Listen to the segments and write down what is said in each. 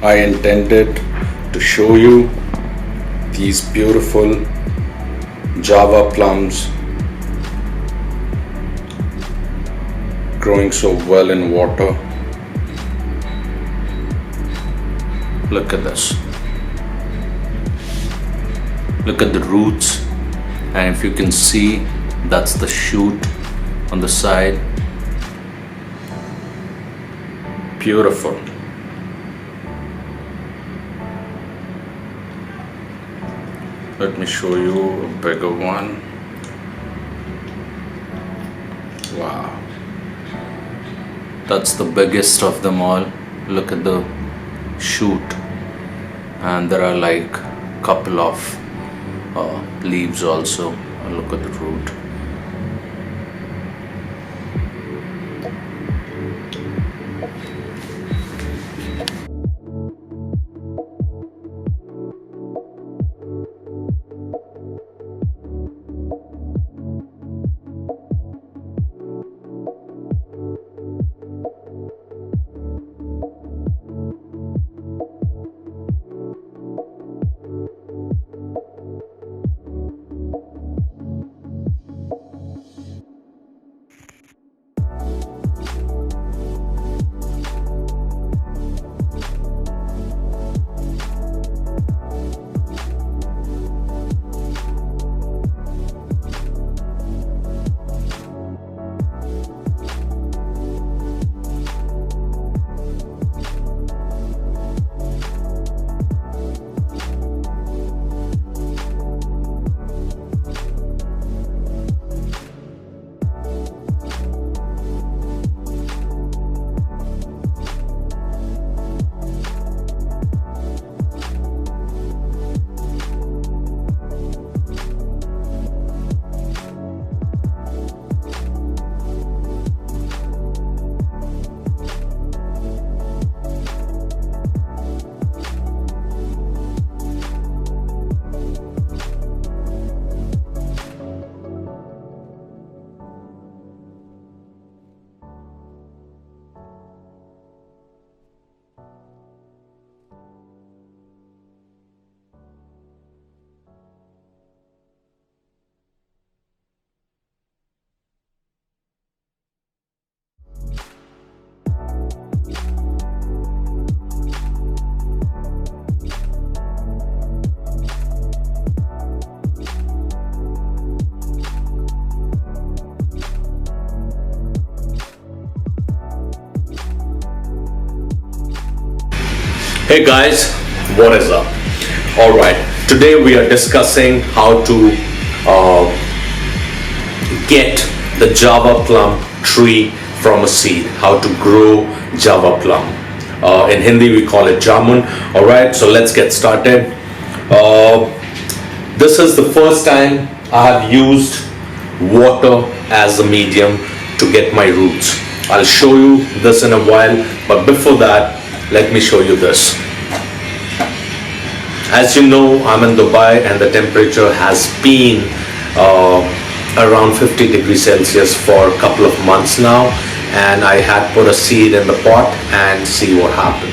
I intended to show you these beautiful Java plums growing so well in water. Look at this. Look at the roots, and if you can see, that's the shoot on the side. Beautiful. Let me show you a bigger one. Wow. That's the biggest of them all. Look at the shoot, and there are like a couple of leaves also. Look at the root. Hey guys, what is up? Alright, today we are discussing how to get the Java plum tree from a seed, how to grow Java plum. In Hindi we call it jamun. Alright, so let's get started. This is the first time I have used water as a medium to get my roots. I'll show you this in a while, but before that, let me show you this. As you know, I'm in Dubai and the temperature has been around 50 degrees Celsius for a couple of months now, and I had put a seed in the pot and see what happened.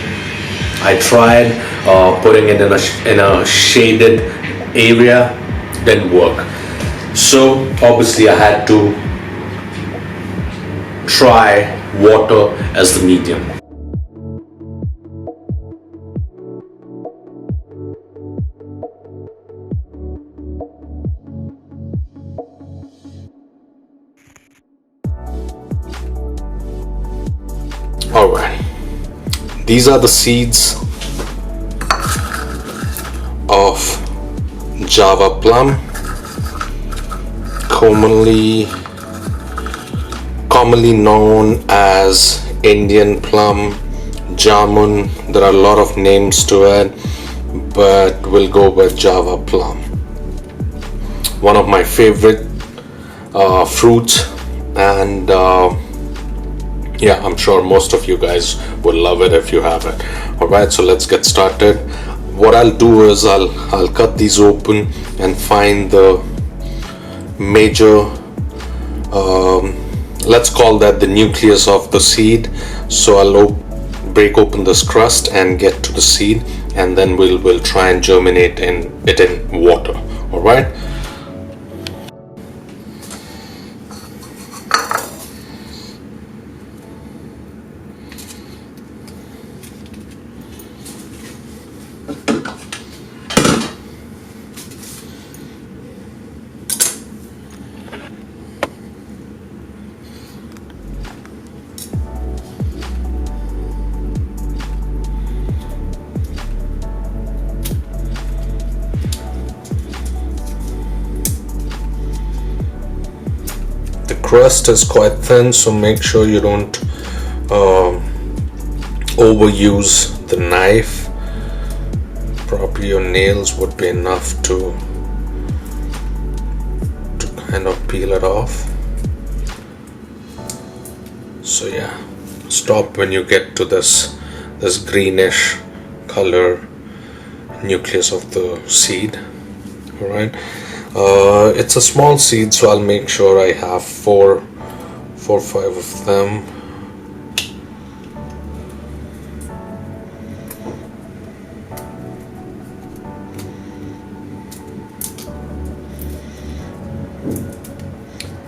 I tried putting it in a shaded area, didn't work. So obviously I had to try water as the medium. Alright, these are the seeds of Java plum, commonly known as Indian plum, jamun. There are a lot of names to it, but we'll go with Java plum. One of my favorite fruits, and yeah, I'm sure most of you guys will love it if you have it. Alright, so let's get started. What I'll do is I'll cut these open and find the major, let's call that the nucleus of the seed. So I'll break open this crust and get to the seed, and then we'll try and germinate it in water. All right. The crust is quite thin, so make sure you don't overuse the knife. Probably your nails would be enough to kind of peel it off. So yeah, stop when you get to this greenish color nucleus of the seed. All right. It's a small seed, so I'll make sure I have four or five of them.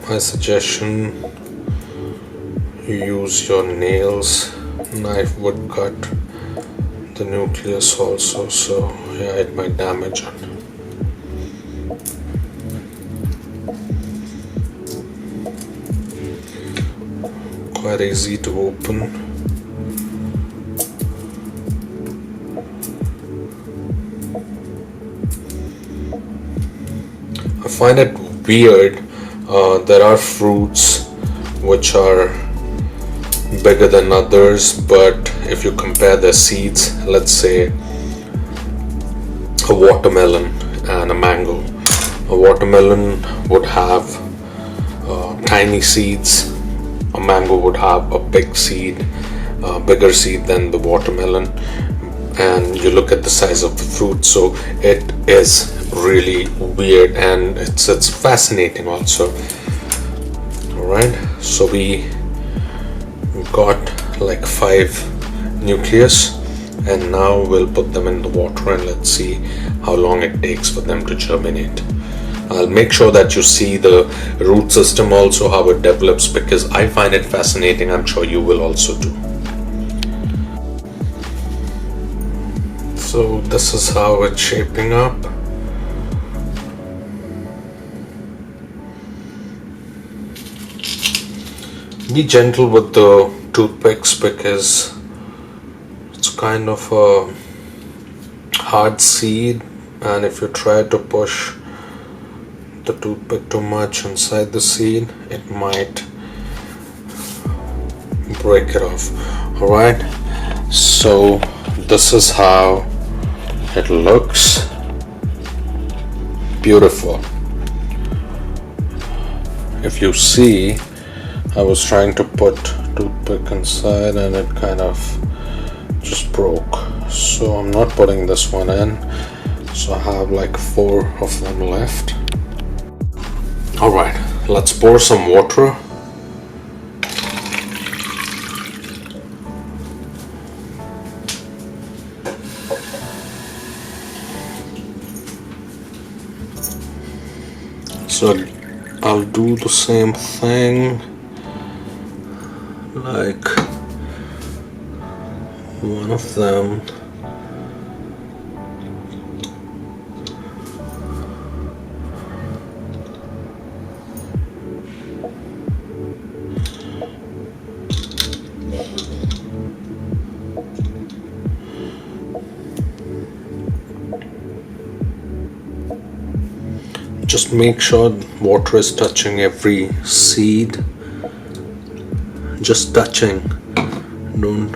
My suggestion, you use your nails. Knife would cut the nucleus also, so yeah, it might damage it. Quite easy to open. I find it weird. There are fruits which are bigger than others, but if you compare their seeds, let's say a watermelon and a mango, a watermelon would have tiny seeds, a mango would have a bigger seed than the watermelon, and you look at the size of the fruit, so it is really weird, and it's fascinating also. All right, so we got like 5 nucleus, and now we'll put them in the water and let's see how long it takes for them to germinate. I'll make sure that you see the root system also, how it develops, because I find it fascinating. I'm sure you will also do. So this is how it's shaping up. Be gentle with the toothpicks because it's kind of a hard seed, and if you try to push the toothpick too much inside the seed, it might break it off. All right, so this is how it looks. Beautiful. If you see, I was trying to put toothpick inside and it kind of just broke, so I'm not putting this one in. So I have like 4 of them left. All right, let's pour some water. So I'll do the same thing, like one of them. Just make sure water is touching every seed. Just touching. Don't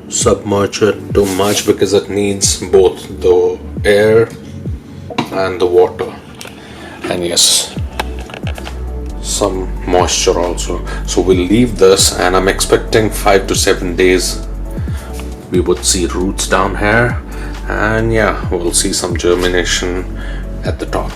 submerge it too much because it needs both the air and the water. And yes, some moisture also. So we'll leave this, and I'm expecting 5 to 7 days we would see roots down here, and yeah, we'll see some germination at the top.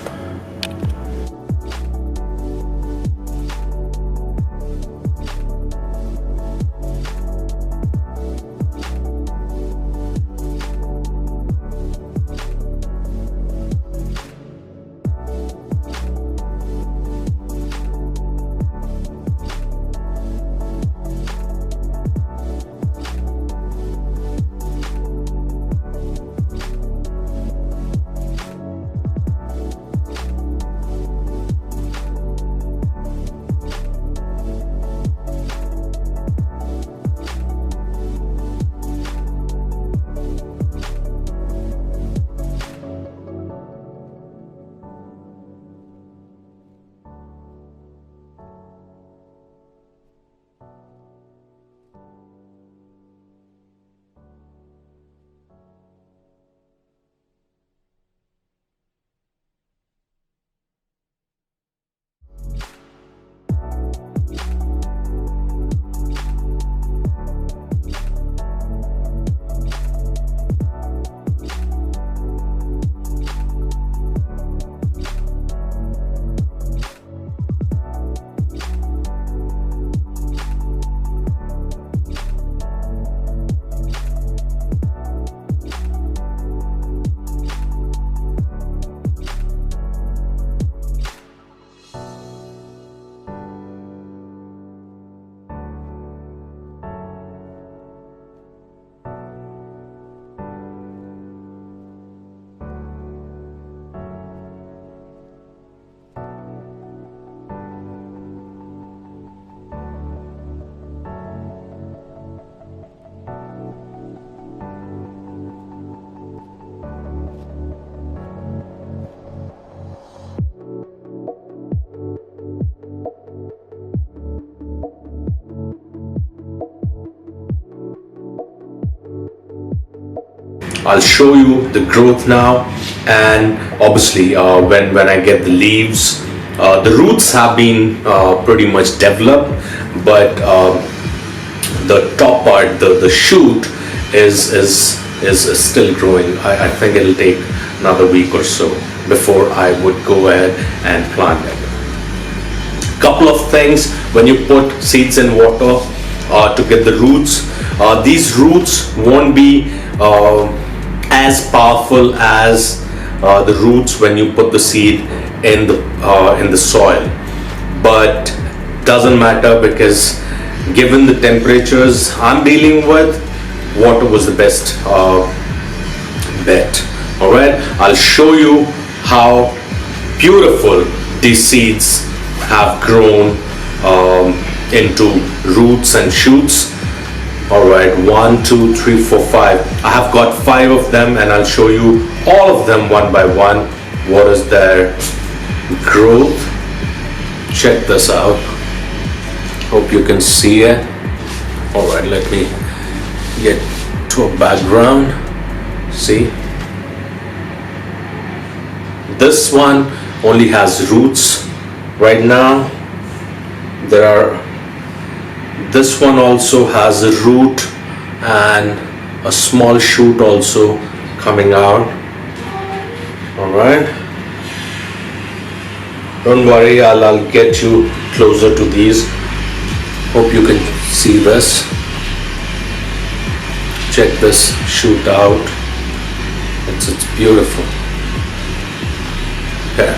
I'll show you the growth now, and obviously when I get the leaves, the roots have been pretty much developed, but the top part, the shoot is still growing. I think it'll take another week or so before I would go ahead and plant it. Couple of things when you put seeds in water to get the roots. These roots won't be as powerful as the roots when you put the seed in the soil, but doesn't matter, because given the temperatures I'm dealing with, water was the best bet. All right, I'll show you how beautiful these seeds have grown into roots and shoots. All right, 1 2 3 4 5. I have got 5 of them, and I'll show you all of them one by one. What is their growth? Check this out. Hope you can see it. All right, let me get to a background. See, this one only has roots right now. This one also has a root and a small shoot also coming out. All right, don't worry, I'll get you closer to these. Hope you can see this. Check this shoot out. It's beautiful. Okay.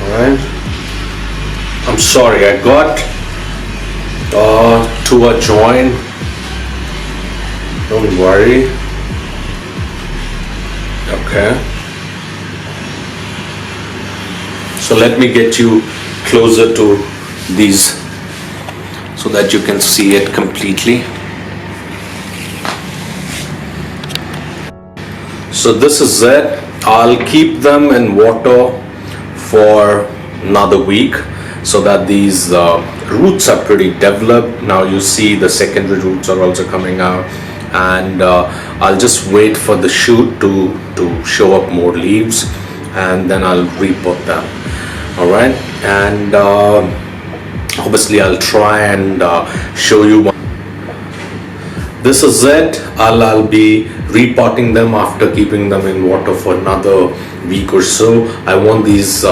All right. I'm sorry, I got to a joint. Don't worry. Okay. So let me get you closer to these so that you can see it completely. So this is it. I'll keep them in water for another week, so that these roots are pretty developed. Now you see the secondary roots are also coming out, and I'll just wait for the shoot to show up more leaves, and then I'll repot them. All right, and obviously I'll try and show you. This is it. I'll be repotting them after keeping them in water for another week or so. I want these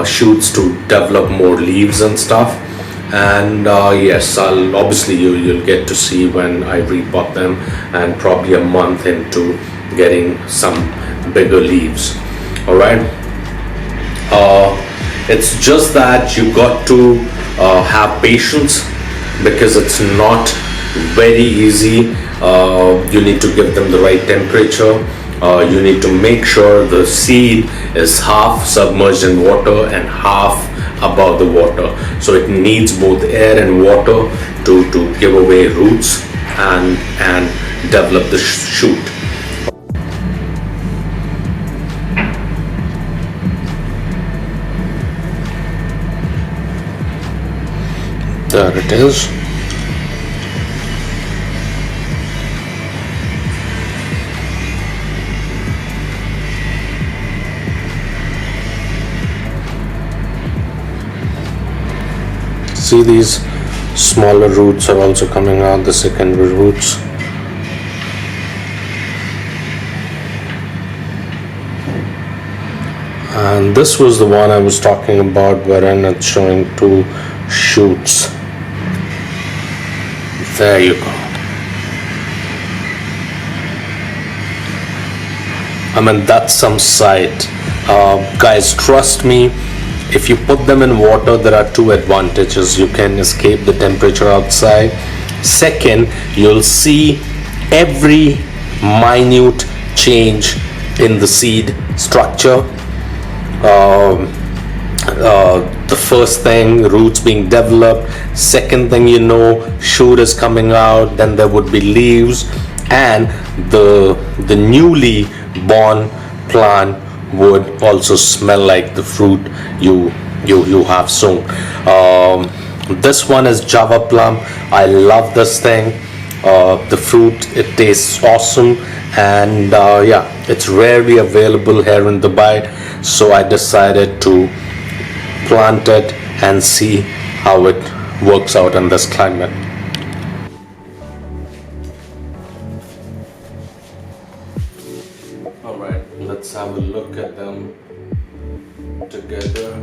shoots to develop more leaves and stuff, and yes, I'll obviously you'll get to see when I repot them, and probably a month into getting some bigger leaves. All right, it's just that you got to have patience, because it's not very easy. You need to give them the right temperature. You need to make sure the seed is half submerged in water and half above the water. So it needs both air and water to give away roots and develop the shoot. There it is. See, these smaller roots are also coming out, the secondary roots. And this was the one I was talking about, wherein it's showing 2 shoots. There you go. I mean, that's some sight. Guys, trust me, if you put them in water, there are 2 advantages. You can escape the temperature outside. Second, you'll see every minute change in the seed structure. The first thing, roots being developed. Second thing you know, shoot is coming out. Then there would be leaves, and the newly born plant would also smell like the fruit you have sown. This one is Java Plum. I love this thing. The fruit, it tastes awesome, and yeah, it's rarely available here in Dubai, so I decided to plant it and see how it works out in this climate. All right, let's have a look at them together.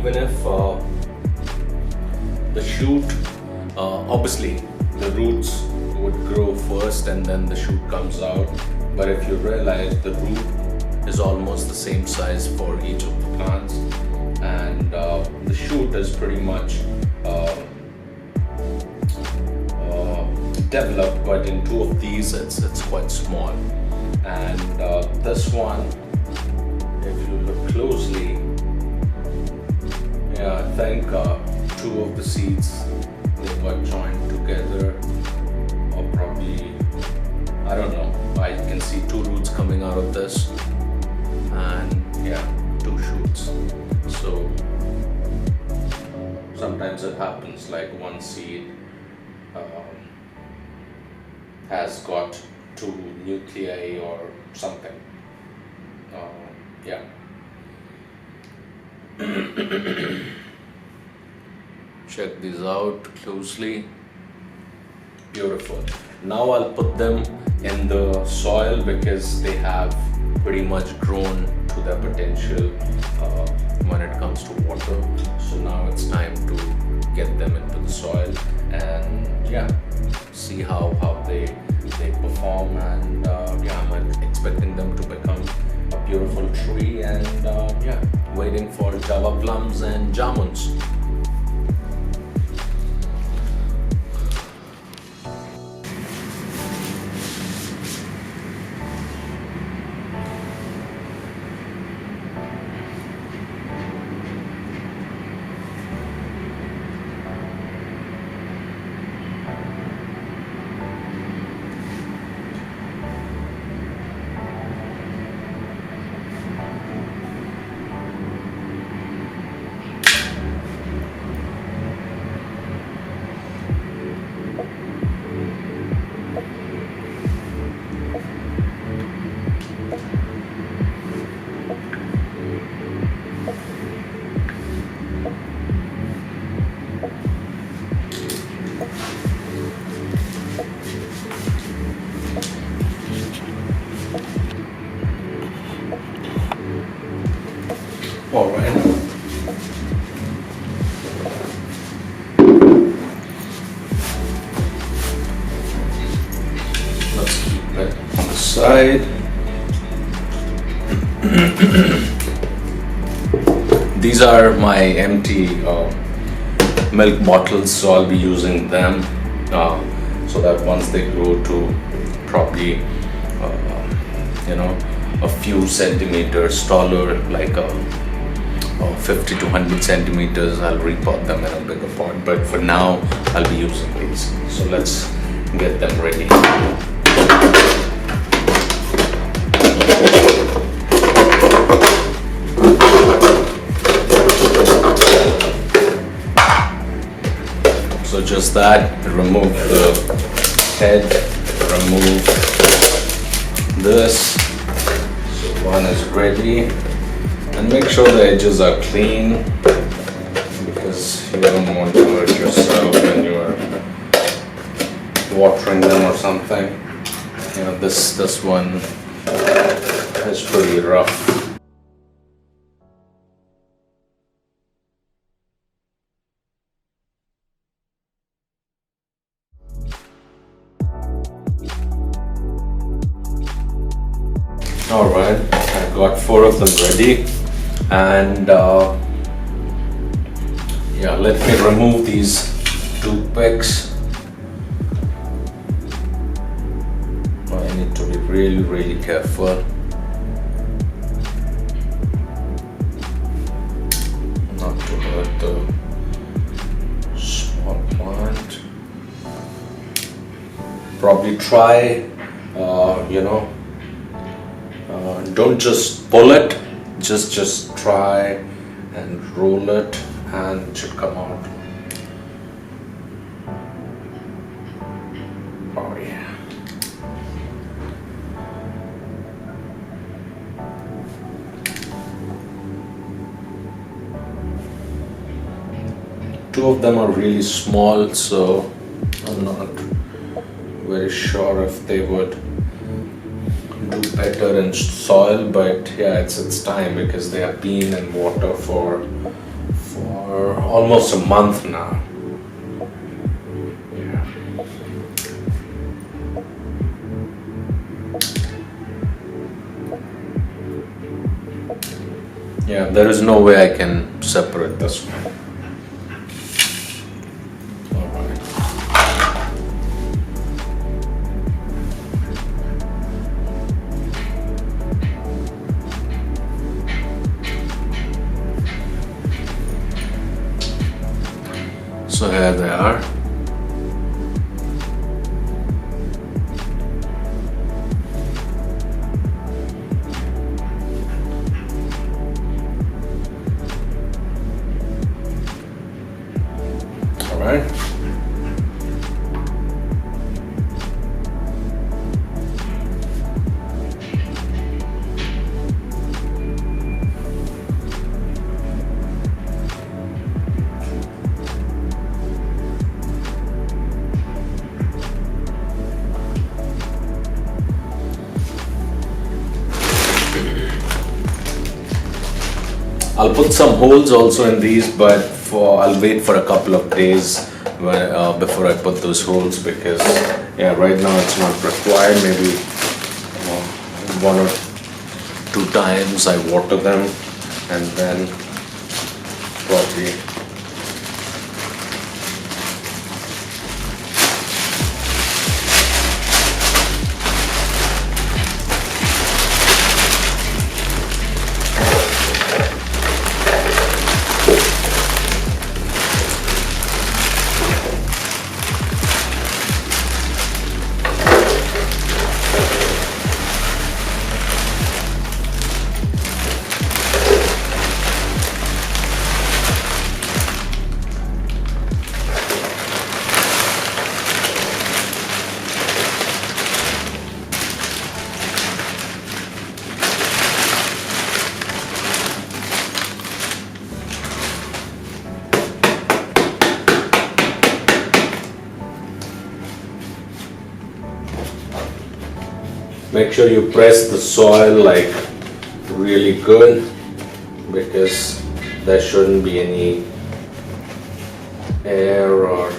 Even if the shoot, obviously the roots would grow first and then the shoot comes out, but if you realize the root is almost the same size for each of the plants, and the shoot is pretty much developed, but in two of these it's quite small, and this one, if you look closely, yeah, I think two of the seeds, they got joined together, or probably, I don't know, I can see two roots coming out of this, and yeah, two shoots. So sometimes it happens, like one seed has got two nuclei or something. Yeah. Check these out closely. Beautiful. Now I'll put them in the soil because they have pretty much grown to their potential when it comes to water. So now it's time to get them into the soil and yeah, see how they perform, and yeah, I'm expecting them to become a beautiful tree, and yeah, waiting for Java plums and jamuns. All right. Let's keep it on the side. These are my empty milk bottles, so I'll be using them so that once they grow to probably a few centimeters taller, like 50 to 100 centimeters, I'll repot them in a bigger pot, but for now I'll be using these. So let's get them ready. So just that, remove the head, remove this. So one is ready. And make sure the edges are clean, because you don't want to hurt yourself when you're watering them or something. You know, this one is pretty rough. Alright, I got 4 of them ready, and Yeah, let me remove these toothpicks. I need to be really careful not to hurt the small plant. Probably try, don't just pull it, just try and roll it and it should come out. Oh yeah. Two of them are really small, so I'm not very sure if they would do better in soil, but yeah, it's time because they have been in water for almost a month now. Yeah, there is no way I can separate this one. So here they are. All right. I'll put some holes also in these, but I'll wait for a couple of days before I put those holes, because yeah, right now it's not required. Maybe one or two times I water them, and then probably make sure you press the soil like really good, because there shouldn't be any air or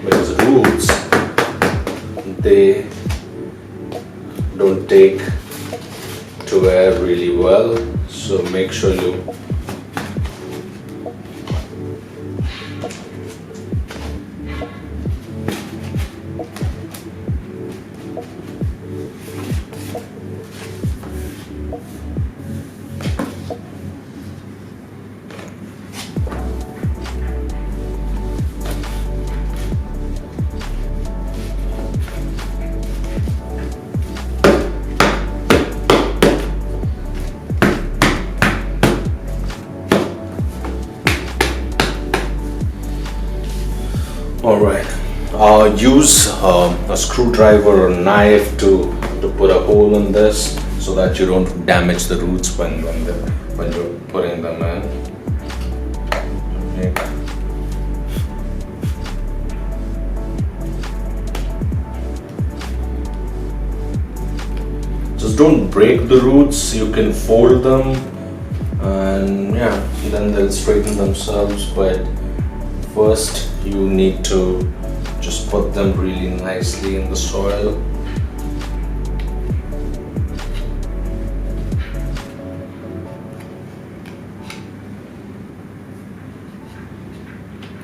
because roots, they don't take to air really well, so make sure you Alright, use a screwdriver or knife to put a hole in this so that you don't damage the roots when you're putting them in. Okay. Just don't break the roots, you can fold them and yeah, then they'll straighten themselves, but first you need to just put them really nicely in the soil.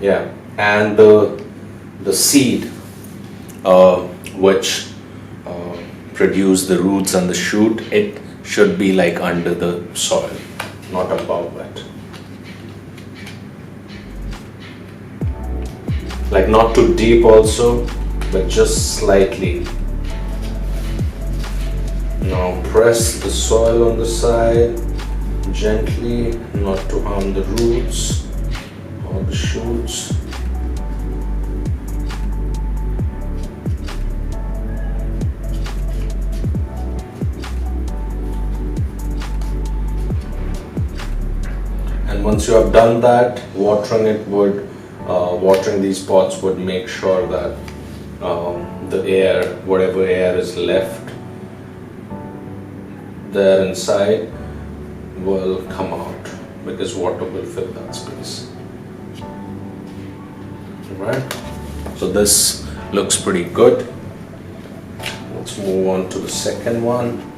Yeah, and the seed which uh, produce the roots and the shoot, it should be like under the soil, not above it. Like not too deep also, but just slightly. Now press the soil on the side gently, not to harm the roots or the shoots. And once you have done that, watering these pots would make sure that the air, whatever air is left there inside, will come out, because water will fill that space. Alright, so this looks pretty good. Let's move on to the second one.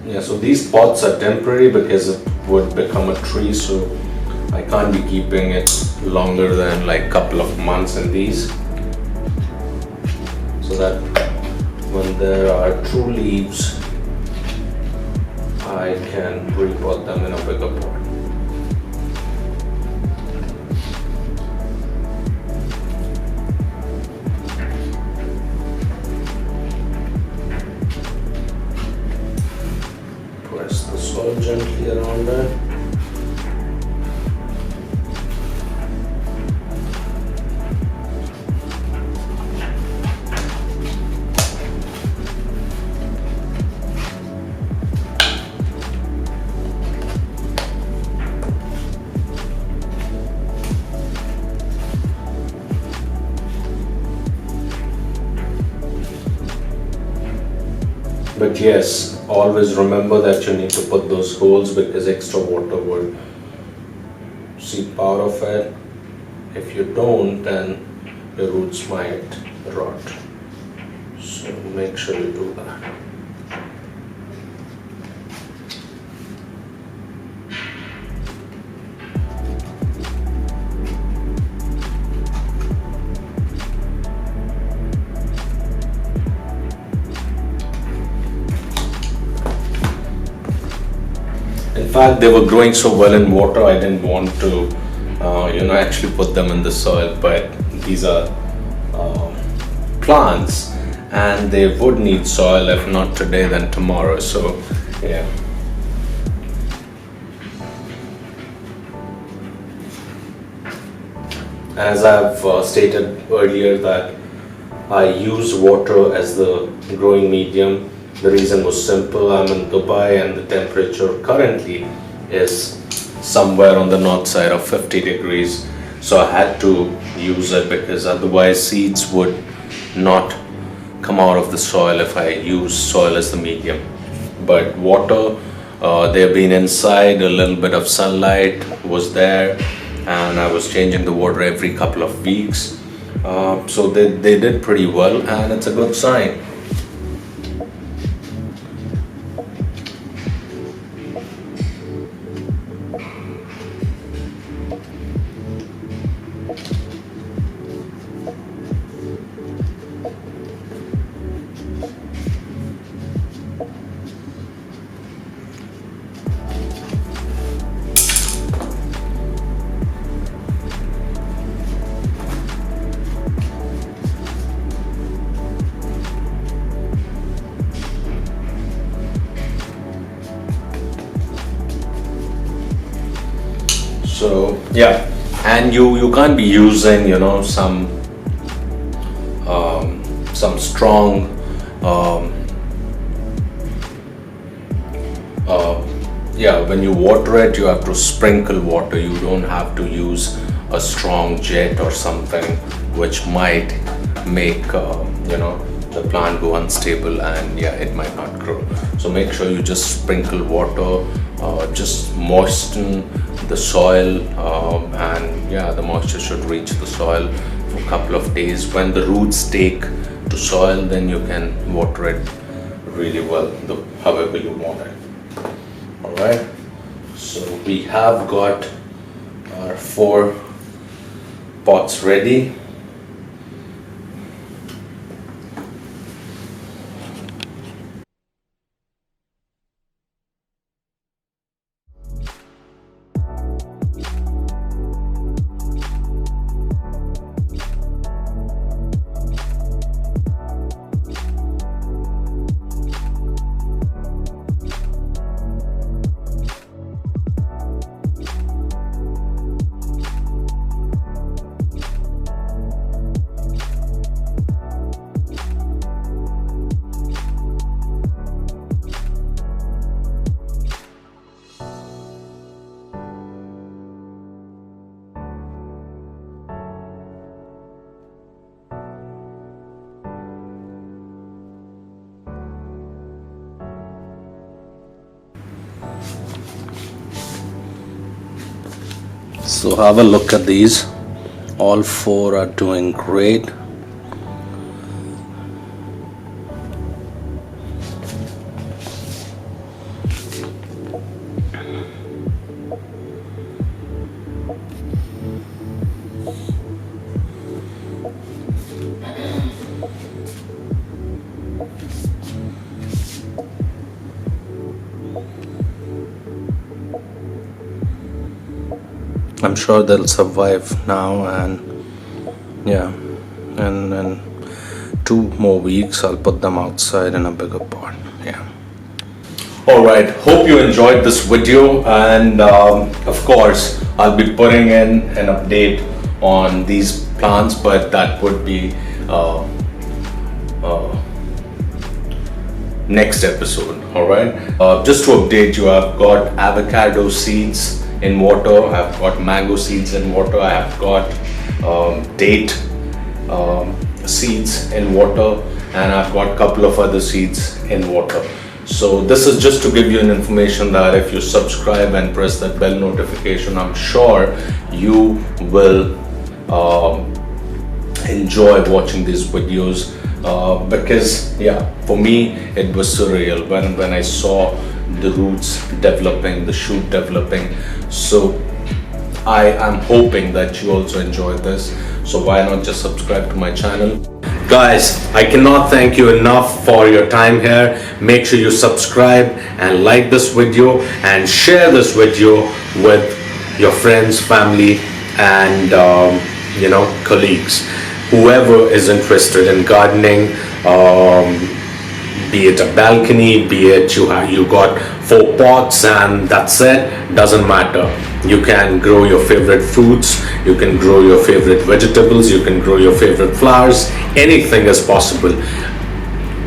Yeah, so these pots are temporary because it would become a tree, so I can't be keeping it longer than like couple of months in these, so that when there are true leaves, I can repot them in a bigger pot. Press the soil gently around there. But yes, always remember that you need to put those holes, because extra water would seep out of it. If you don't, then your roots might rot. So make sure you do that. In fact, they were growing so well in water, I didn't want to, actually put them in the soil. But these are plants, and they would need soil, if not today, then tomorrow. So, yeah. As I've stated earlier, that I use water as the growing medium. The reason was simple. I'm in Dubai and the temperature currently is somewhere on the north side of 50 degrees. So I had to use it, because otherwise seeds would not come out of the soil if I use soil as the medium. But water, they've been inside, a little bit of sunlight was there, and I was changing the water every couple of weeks. So they did pretty well, and it's a good sign. So yeah, and you can't be using some strong yeah, when you water it, you have to sprinkle water. You don't have to use a strong jet or something which might make the plant go unstable, and yeah, it might not grow. So make sure you just sprinkle water, just moisten the soil, and yeah, the moisture should reach the soil for a couple of days. When the roots take to soil, then you can water it really well, however you want it. All right, so we have got our 4 pots ready. So have a look at these. All 4 are doing great. I'm sure they'll survive now, and yeah, and then 2 more weeks I'll put them outside in a bigger pot. Yeah. All right, hope you enjoyed this video, and of course I'll be putting in an update on these plants, but that would be next episode. All right, just to update you, I've got avocado seeds in water, I've got mango seeds in water, I have got date seeds in water, and I've got a couple of other seeds in water. So this is just to give you an information that if you subscribe and press that bell notification, I'm sure you will enjoy watching these videos, because yeah, for me it was surreal when I saw the roots developing, the shoot developing. So I am hoping that you also enjoyed this. So why not just subscribe to my channel? Guys, I cannot thank you enough for your time here. Make sure you subscribe and like this video and share this video with your friends, family, and colleagues. Whoever is interested in gardening, be it a balcony, be it you got 4 pots and that's it, doesn't matter. You can grow your favorite fruits, you can grow your favorite vegetables, you can grow your favorite flowers. Anything is possible.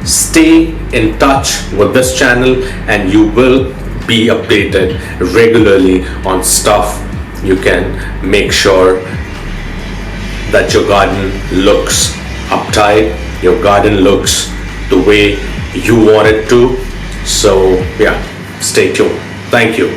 Stay in touch with this channel and you will be updated regularly on stuff. You can make sure that your garden looks uptight, your garden looks the way you want it to. So yeah, stay tuned. Thank you.